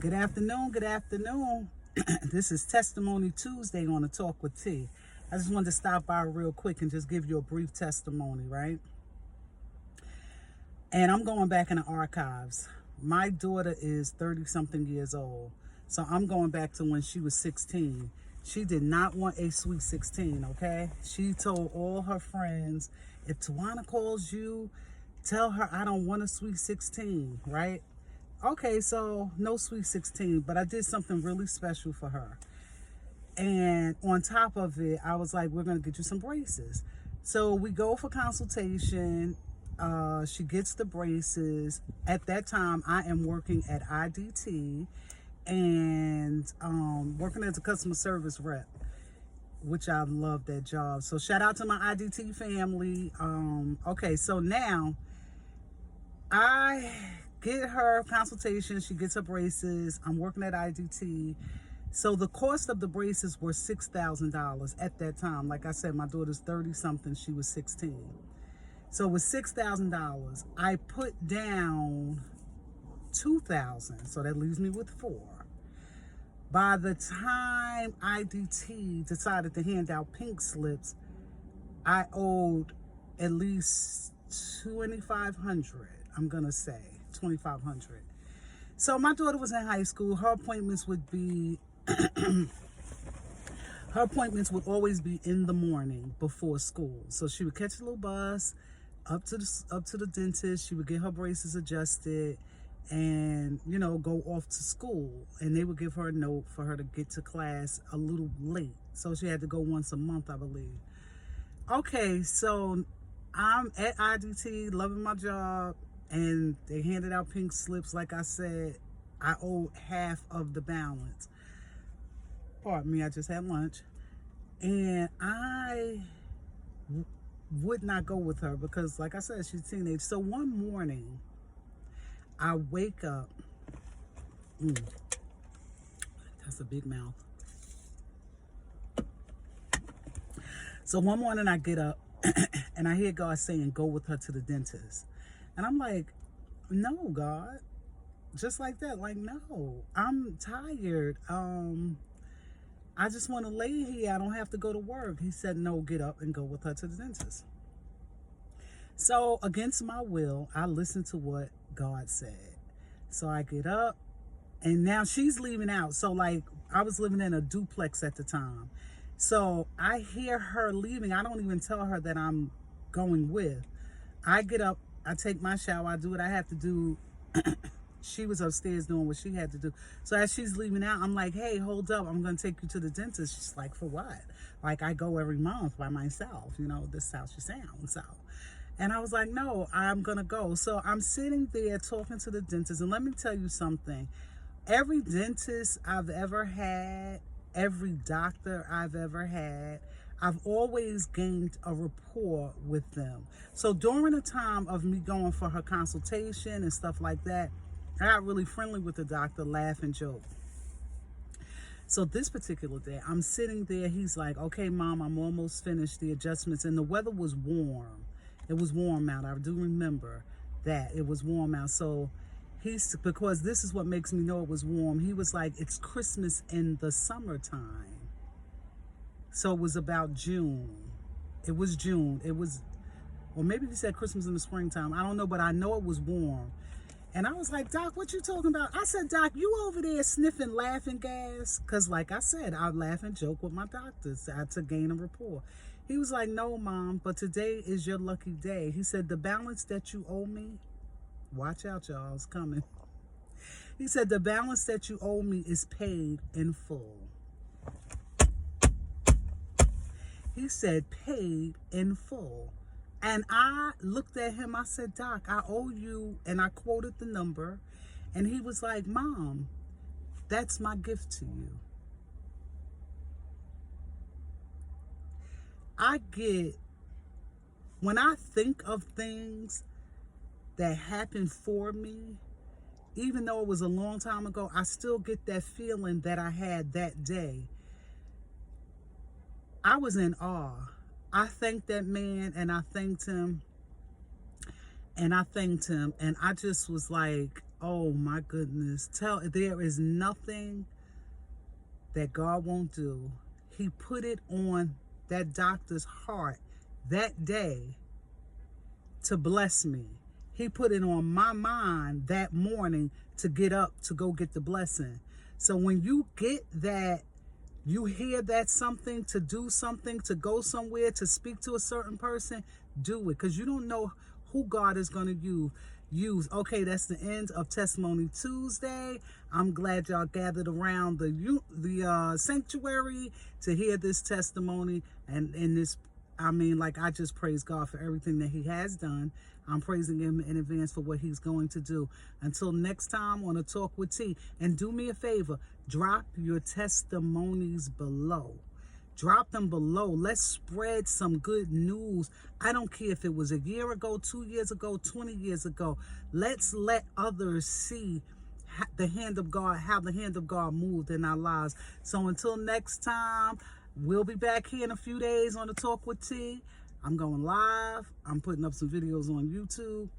Good afternoon, good afternoon. This is Testimony Tuesday on the Talk with T. I just wanted to stop by real quick and just give you a brief testimony, right? And I'm going back in the archives. My daughter is 30-something years old. So I'm going back to when she was 16. She did not want a sweet 16, okay? She told all her friends, if Tawana calls you, tell her I don't want a sweet 16, right? Okay, so no sweet 16, but I did something really special for her. And on top of it, I was like, we're going to get you some braces. So we go for consultation. She gets the braces. At that time, I am working at IDT and working as a customer service rep, which I love that job. So shout out to my IDT family. Okay, so now I get her consultation. She gets her braces. I'm working at IDT. So the cost of the braces were $6,000 at that time. Like I said, my daughter's 30-something. She was 16. So it was $6,000. I put down $2,000. So that leaves me with $4,000. By the time IDT decided to hand out pink slips, I owed at least $2,500. I'm going to say $2,500. So my daughter was in high school. Her appointments would be, her appointments would always be in the morning before school. So she would catch a little bus up to the dentist. She would get her braces adjusted and, you know, go off to school. And they would give her a note for her to get to class a little late. So she had to go once a month, I believe. Okay, so I'm at IDT, loving my job. And they handed out pink slips. Like I said, I owed half of the balance. Pardon me, I just had lunch. And I would not go with her because, like I said, she's a teenager. So one morning, I wake up. That's a big mouth. So one morning I get up and I hear God saying, go with her to the dentist. And I'm like, no, God. Just like that. Like, no, I'm tired. I just want to lay here. I don't have to go to work. He said, no, get up and go with her to the dentist. So against my will, I listened to what God said. So I get up and now she's leaving out. So like I was living in a duplex at the time. So I hear her leaving. I don't even tell her that I'm going with. I get up. I take my shower, I do what I have to do. She was upstairs doing what she had to do. So as she's leaving out, I'm like, hey, hold up, I'm gonna take you to the dentist. She's like, for what? Like, I go every month by myself, you know, this is how she sounds. So, and I was like, no, I'm gonna go. So I'm sitting there talking to the dentist, and let me tell you something. Every dentist I've ever had, every doctor I've ever had, I've always gained a rapport with them. So during the time of me going for her consultation and stuff like that, I got really friendly with the doctor, laugh and joke. So this particular day, I'm sitting there. He's like, okay, Mom, I'm almost finished the adjustments. And the weather was warm. It was warm out. I do remember that. It was warm out. So because this is what makes me know it was warm, he was like, it's Christmas in the summertime. So it was about June. It was June. It was, or maybe he said Christmas in the springtime. I don't know, but I know it was warm. And I was like, Doc, what you talking about? I said, Doc, you over there sniffing laughing gas? Because like I said, I laugh and joke with my doctors to gain a rapport. He was like, no, Mom, but today is your lucky day. He said, the balance that you owe me, watch out, y'all, it's coming. He said, the balance that you owe me is paid in full. He said, paid in full. And I looked at him. I said, Doc, I owe you. And I quoted the number. And he was like, Mom, that's my gift to you. When I think of things that happened for me, even though it was a long time ago, I still get that feeling that I had that day. I was in awe. I thanked that man and I thanked him and I thanked him. And I just was like, Oh my goodness. There is nothing that God won't do. He put it on that doctor's heart that day to bless me. He put it on my mind that morning to get up to go get the blessing. So when you get that, you hear that something, to do something, to go somewhere, to speak to a certain person, do it. Because you don't know who God is going to use. Okay, that's the end of Testimony Tuesday. I'm glad y'all gathered around the sanctuary to hear this testimony. And in this, I mean, like, I just praise God for everything that he has done. I'm praising him in advance for what he's going to do. Until next time on A Talk with T. And do me a favor, drop your testimonies below. Drop them below. Let's spread some good news. I don't care if it was a year ago, 2 years ago, 20 years ago. Let's let others see the hand of God, how the hand of God moved in our lives. So until next time, we'll be back here in a few days on A Talk with T. I'm going live. I'm putting up some videos on YouTube.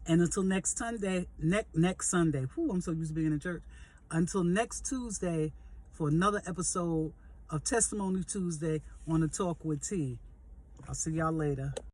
And until next Sunday, next Sunday. Whew, I'm so used to being in church. Until next Tuesday for another episode of Testimony Tuesday on A Talk with T. I'll see y'all later.